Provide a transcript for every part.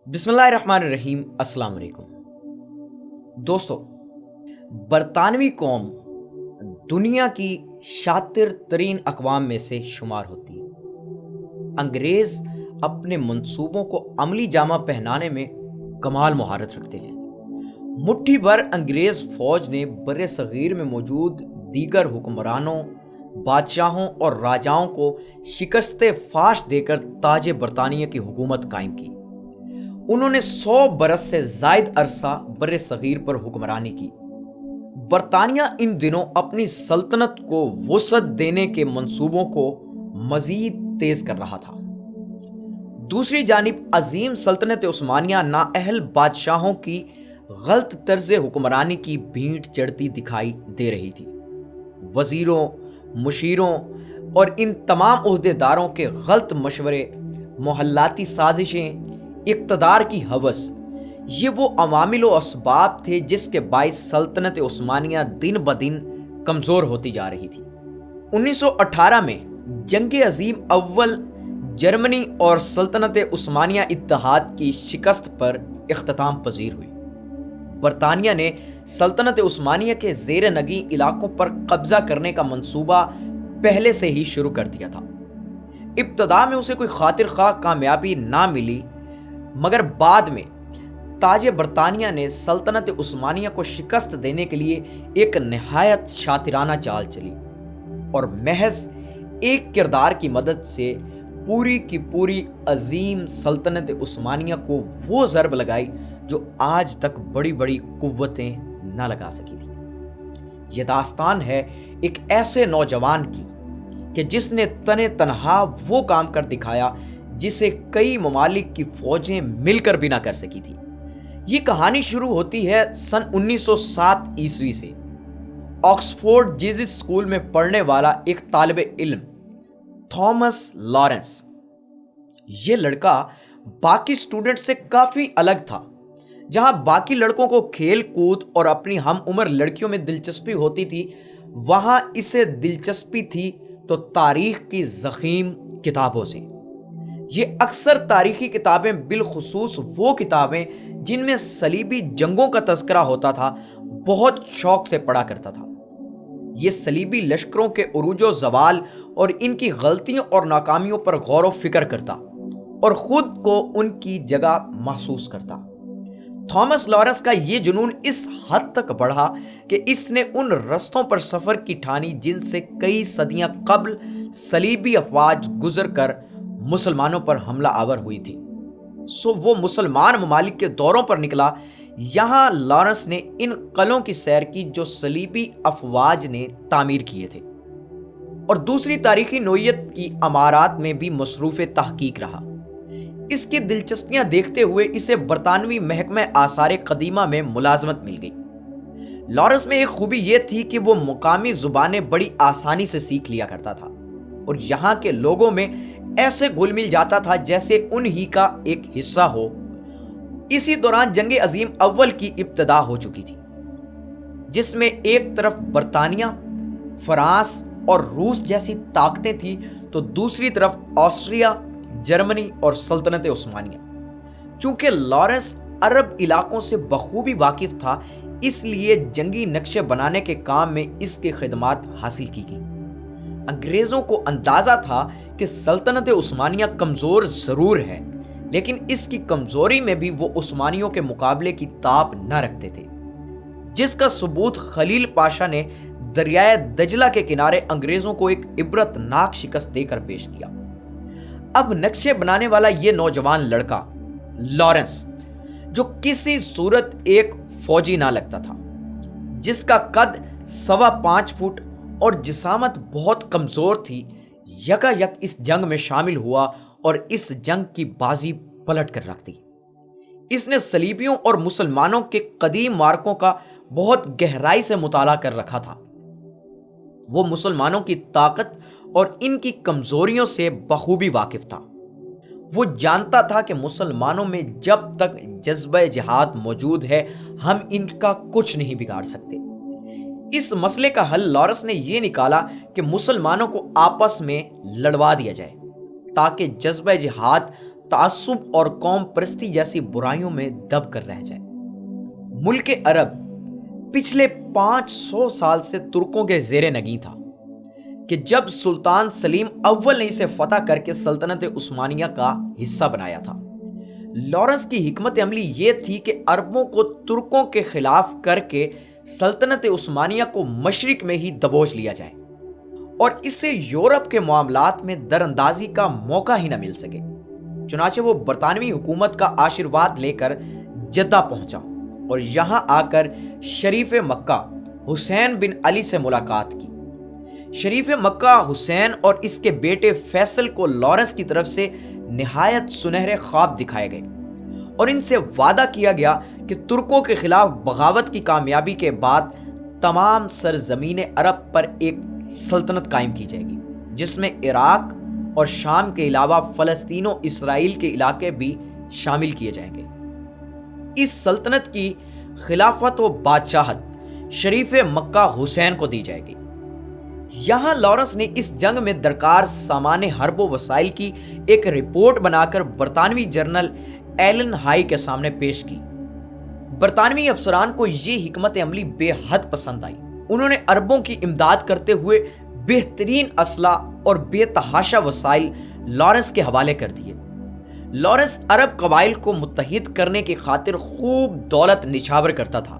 بسم اللہ الرحمن الرحیم۔ السلام علیکم دوستو، برطانوی قوم دنیا کی شاطر ترین اقوام میں سے شمار ہوتی ہے۔ انگریز اپنے منصوبوں کو عملی جامہ پہنانے میں کمال مہارت رکھتے ہیں۔ مٹھی بھر انگریز فوج نے بر صغیر میں موجود دیگر حکمرانوں، بادشاہوں اور راجاؤں کو شکست فاش دے کر تاج برطانیہ کی حکومت قائم کی۔ انہوں نے 100 برس سے زائد عرصہ بر صغیر پر حکمرانی کی۔ برطانیہ ان دنوں اپنی سلطنت کو وسعت دینے کے منصوبوں کو مزید تیز کر رہا تھا۔ دوسری جانب عظیم سلطنت عثمانیہ نااہل بادشاہوں کی غلط طرز حکمرانی کی بھینٹ چڑھتی دکھائی دے رہی تھی۔ وزیروں، مشیروں اور ان تمام عہدیداروں کے غلط مشورے، محلاتی سازشیں، اقتدار کی ہوس، یہ وہ عوامل و اسباب تھے جس کے باعث سلطنت عثمانیہ دن بدن کمزور ہوتی جا رہی تھی۔ 1918 میں جنگ عظیم اول جرمنی اور سلطنت عثمانیہ اتحاد کی شکست پر اختتام پذیر ہوئی۔ برطانیہ نے سلطنت عثمانیہ کے زیر نگیں علاقوں پر قبضہ کرنے کا منصوبہ پہلے سے ہی شروع کر دیا تھا۔ ابتدا میں اسے کوئی خاطر خواہ کامیابی نہ ملی، مگر بعد میں تاج برطانیہ نے سلطنت عثمانیہ کو شکست دینے کے لیے ایک نہایت شاطرانہ چال چلی اور محض ایک کردار کی مدد سے پوری کی پوری عظیم سلطنت عثمانیہ کو وہ ضرب لگائی جو آج تک بڑی بڑی قوتیں نہ لگا سکی تھی۔ یہ داستان ہے ایک ایسے نوجوان کی کہ جس نے تنے تنہا وہ کام کر دکھایا جسے کئی ممالک کی فوجیں مل کر بھی نہ کر سکی تھی۔ یہ کہانی شروع ہوتی ہے سن 1907 عیسوی سے۔ آکسفورڈ جیزس اسکول میں پڑھنے والا ایک طالب علم تھامس لارنس، یہ لڑکا باقی سٹوڈنٹ سے کافی الگ تھا۔ جہاں باقی لڑکوں کو کھیل کود اور اپنی ہم عمر لڑکیوں میں دلچسپی ہوتی تھی، وہاں اسے دلچسپی تھی تو تاریخ کی ضخیم کتابوں سے۔ یہ اکثر تاریخی کتابیں، بالخصوص وہ کتابیں جن میں صلیبی جنگوں کا تذکرہ ہوتا تھا، بہت شوق سے پڑھا کرتا تھا۔ یہ صلیبی لشکروں کے عروج و زوال اور ان کی غلطیوں اور ناکامیوں پر غور و فکر کرتا اور خود کو ان کی جگہ محسوس کرتا۔ تھامس لارنس کا یہ جنون اس حد تک بڑھا کہ اس نے ان رستوں پر سفر کی ٹھانی جن سے کئی صدیاں قبل صلیبی افواج گزر کر مسلمانوں پر حملہ آور ہوئی تھی۔ وہ مسلمان ممالک کے دوروں پر نکلا۔ یہاں لارنس نے ان قلعوں کی سیر کی جو صلیبی افواج نے تعمیر کیے تھے، اور دوسری تاریخی نوعیت کی عمارات میں بھی مصروف تحقیق رہا۔ اس کی دلچسپیاں دیکھتے ہوئے اسے برطانوی محکمہ آثار قدیمہ میں ملازمت مل گئی۔ لارنس میں ایک خوبی یہ تھی کہ وہ مقامی زبانیں بڑی آسانی سے سیکھ لیا کرتا تھا اور یہاں کے لوگوں میں ایسے گھل مل جاتا تھا جیسے انہی کا ایک حصہ ہو۔ اسی دوران جنگ عظیم اول کی ابتدا ہو چکی تھی، جس میں ایک طرف برطانیہ، فرانس اور روس جیسی طاقتیں تھیں تو دوسری طرف آسٹریا، جرمنی اور سلطنت عثمانیہ۔ چونکہ لارنس عرب علاقوں سے بخوبی واقف تھا، اس لیے جنگی نقشے بنانے کے کام میں اس کی خدمات حاصل کی گئیں۔ انگریزوں کو اندازہ تھا کہ سلطنت عثمانیہ کمزور ضرور ہے، لیکن اس کی کمزوری میں بھی وہ عثمانیوں کے مقابلے کی تاب نہ رکھتے تھے، جس کا ثبوت خلیل پاشا نے دریائے دجلہ کے کنارے انگریزوں کو ایک عبرت ناک شکست دے کر پیش کیا۔ اب نقشے بنانے والا یہ نوجوان لڑکا لارنس، جو کسی صورت ایک فوجی نہ لگتا تھا، جس کا قد 5.25 فٹ اور جسامت بہت کمزور تھی، یکا یک اس جنگ میں شامل ہوا اور اس جنگ کی بازی پلٹ کر رکھ دی۔ اس نے صلیبیوں اور مسلمانوں کے قدیم مارکوں کا بہت گہرائی سے مطالعہ کر رکھا تھا۔ وہ مسلمانوں کی طاقت اور ان کی کمزوریوں سے بخوبی واقف تھا۔ وہ جانتا تھا کہ مسلمانوں میں جب تک جذبہ جہاد موجود ہے، ہم ان کا کچھ نہیں بگاڑ سکتے۔ اس مسئلے کا حل لارنس نے یہ نکالا کہ مسلمانوں کو آپس میں لڑوا دیا جائے تاکہ جذبہ جہاد تعصب اور قوم پرستی جیسی برائیوں میں دب کر رہ جائے۔ ملک عرب پچھلے 500 سال سے ترکوں کے زیر نگیں تھا کہ جب سلطان سلیم اول نے اسے فتح کر کے سلطنت عثمانیہ کا حصہ بنایا تھا۔ لارنس کی حکمت عملی یہ تھی کہ عربوں کو ترکوں کے خلاف کر کے سلطنت عثمانیہ کو مشرق میں ہی دبوچ لیا جائے اور اسے یورپ کے معاملات میں دراندازی کا موقع ہی نہ مل سکے۔ چنانچہ وہ برطانوی حکومت کا آشیرواد لے کر جدہ پہنچا اور یہاں آ کر شریف مکہ حسین بن علی سے ملاقات کی۔ شریف مکہ حسین اور اس کے بیٹے فیصل کو لارنس کی طرف سے نہایت سنہرے خواب دکھائے گئے اور ان سے وعدہ کیا گیا کہ ترکوں کے خلاف بغاوت کی کامیابی کے بعد تمام سرزمین عرب پر ایک سلطنت قائم کی جائے گی، جس میں عراق اور شام کے علاوہ فلسطین و اسرائیل کے علاقے بھی شامل کیے جائیں گے۔ اس سلطنت کی خلافت و بادشاہت شریف مکہ حسین کو دی جائے گی۔ یہاں لارنس نے اس جنگ میں درکار سامان حرب و وسائل کی ایک رپورٹ بنا کر برطانوی جنرل ایلن ہائی کے سامنے پیش کی۔ برطانوی افسران کو یہ حکمت عملی بے حد پسند آئی۔ انہوں نے عربوں کی امداد کرتے ہوئے بہترین اسلحہ اور بے تحاشا وسائل لارنس کے حوالے کر دیے۔ لارنس عرب قبائل کو متحد کرنے کی خاطر خوب دولت نچھاور کرتا تھا۔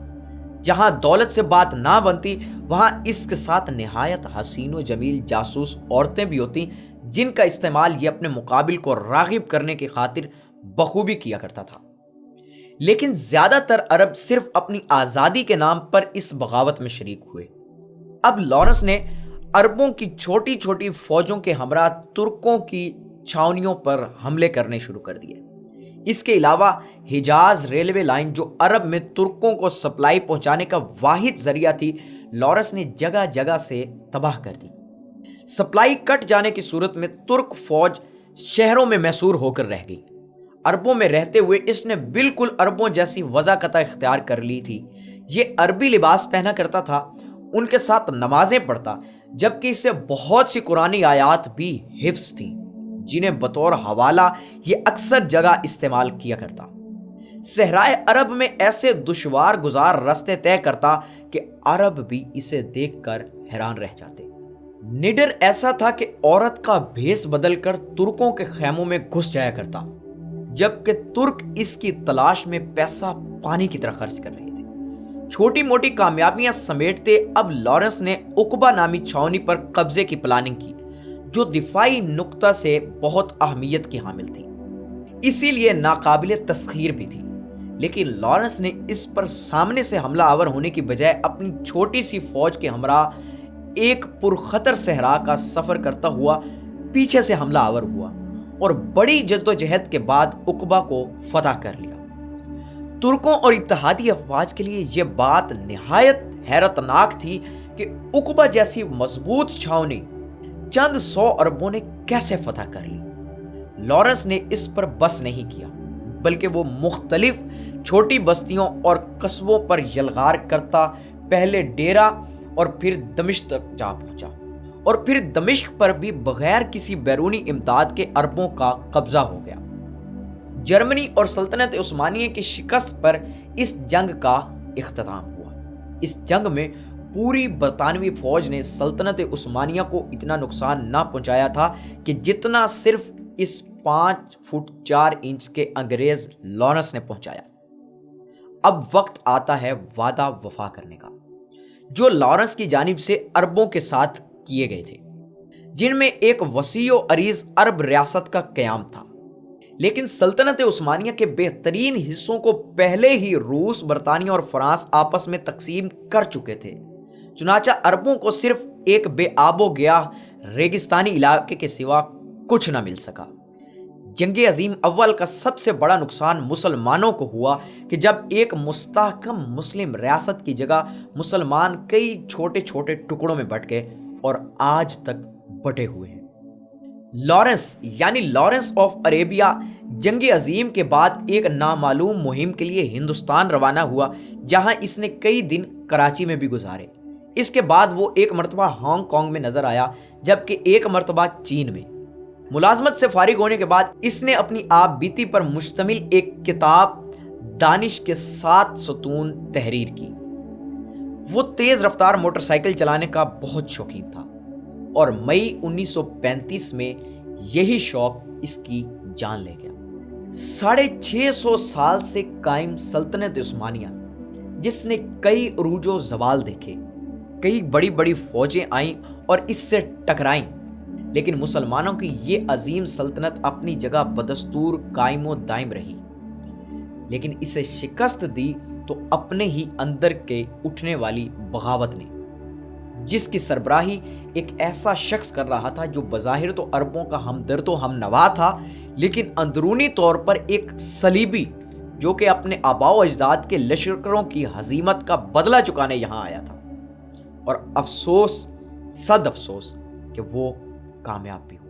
جہاں دولت سے بات نہ بنتی وہاں اس کے ساتھ نہایت حسین و جمیل جاسوس عورتیں بھی ہوتی، جن کا استعمال یہ اپنے مقابل کو راغب کرنے کی خاطر بخوبی کیا کرتا تھا۔ لیکن زیادہ تر عرب صرف اپنی آزادی کے نام پر اس بغاوت میں شریک ہوئے۔ اب لارنس نے عربوں کی چھوٹی چھوٹی فوجوں کے ہمراہ ترکوں کی چھاونیوں پر حملے کرنے شروع کر دیے۔ اس کے علاوہ حجاز ریلوے لائن جو عرب میں ترکوں کو سپلائی پہنچانے کا واحد ذریعہ تھی، لارنس نے جگہ جگہ سے تباہ کر دی۔ سپلائی کٹ جانے کی صورت میں ترک فوج شہروں میں محصور ہو کر رہ گئی۔ عربوں میں رہتے ہوئے اس نے بالکل عربوں جیسی وضاقتہ اختیار کر لی تھی۔ یہ عربی لباس پہنا کرتا تھا، ان کے ساتھ نمازیں پڑھتا، جبکہ اسے بہت سی قرآنی آیات بھی حفظ تھیں، جنہیں بطور حوالہ یہ اکثر جگہ استعمال کیا کرتا۔ صحرائے عرب میں ایسے دشوار گزار راستے طے کرتا کہ عرب بھی اسے دیکھ کر حیران رہ جاتے۔ نڈر ایسا تھا کہ عورت کا بھیس بدل کر ترکوں کے خیموں میں گھس جایا کرتا، جبکہ ترک اس کی تلاش میں پیسہ پانی کی طرح خرچ کر رہے تھے۔ چھوٹی موٹی کامیابیاں سمیٹتے اب لارنس نے عقبہ نامی چھاونی پر قبضے کی پلاننگ کی، جو دفاعی نقطہ سے بہت اہمیت کی حامل تھی، اسی لیے ناقابل تسخیر بھی تھی۔ لیکن لارنس نے اس پر سامنے سے حملہ آور ہونے کی بجائے اپنی چھوٹی سی فوج کے ہمراہ ایک پرخطر صحرا کا سفر کرتا ہوا پیچھے سے حملہ آور ہوا اور بڑی جدوجہد کے بعد عقبہ کو فتح کر لیا۔ ترکوں اور اتحادی افواج کے لیے یہ بات نہایت حیرت ناک تھی کہ عقبہ جیسی مضبوط چھاونی چند 100 عربوں نے کیسے فتح کر لی۔ لارنس نے اس پر بس نہیں کیا، بلکہ وہ مختلف چھوٹی بستیوں اور قصبوں پر یلغار کرتا پہلے ڈیرہ اور پھر دمشق تک جا پہنچا، اور پھر دمشق پر بھی بغیر کسی بیرونی امداد کے عربوں کا قبضہ ہو گیا۔ جرمنی اور سلطنت عثمانیہ کی شکست پر اس جنگ کا اختتام ہوا۔ اس جنگ میں پوری برطانوی فوج نے سلطنت عثمانیہ کو اتنا نقصان نہ پہنچایا تھا کہ جتنا صرف اس 5 فٹ 4 انچ کے انگریز لارنس نے پہنچایا۔ اب وقت آتا ہے وعدہ وفا کرنے کا، جو لارنس کی جانب سے عربوں کے ساتھ کیے گئے تھے، جن میں ایک وسیع و عریض عرب ریاست کا قیام تھا۔ لیکن سلطنت عثمانیہ کے بہترین حصوں کو پہلے ہی روس، برطانیہ اور فرانس آپس میں تقسیم کر چکے تھے، چنانچہ عربوں کو صرف ایک بے آب و گیاہ ریگستانی علاقے کے سوا کچھ نہ مل سکا۔ جنگ عظیم اول کا سب سے بڑا نقصان مسلمانوں کو ہوا کہ جب ایک مستحکم مسلم ریاست کی جگہ مسلمان کئی چھوٹے چھوٹے ٹکڑوں میں بٹ گئے اور آج تک بٹے ہوئے ہیں۔ لارنس آف عربیہ جنگ عظیم کے بعد ایک نامعلوم مہم کے لیے ہندوستان روانہ ہوا، جہاں اس نے کئی دن کراچی میں بھی گزارے۔ اس کے بعد وہ ایک مرتبہ ہانگ کانگ میں نظر آیا، جبکہ ایک مرتبہ چین میں۔ ملازمت سے فارغ ہونے کے بعد اس نے اپنی آپ بیتی پر مشتمل ایک کتاب دانش کے 7 ستون تحریر کی۔ وہ تیز رفتار موٹر سائیکل چلانے کا بہت شوقین تھا اور مئی 1935 میں یہی شوق اس کی جان لے گیا۔ 650 سال سے قائم سلطنت عثمانیہ، جس نے کئی عروج و زوال دیکھے، کئی بڑی بڑی فوجیں آئیں اور اس سے ٹکرائیں، لیکن مسلمانوں کی یہ عظیم سلطنت اپنی جگہ بدستور قائم و دائم رہی۔ لیکن اسے شکست دی تو اپنے ہی اندر کے اٹھنے والی بغاوت نے، جس کی سربراہی ایک ایسا شخص کر رہا تھا جو بظاہر تو عربوں کا ہمدرد و ہم نوا تھا، لیکن اندرونی طور پر ایک صلیبی جو کہ اپنے آباء و اجداد کے لشکروں کی ہزیمت کا بدلہ چکانے یہاں آیا تھا۔ اور افسوس، صد افسوس کہ وہ کامیاب بھی ہوا۔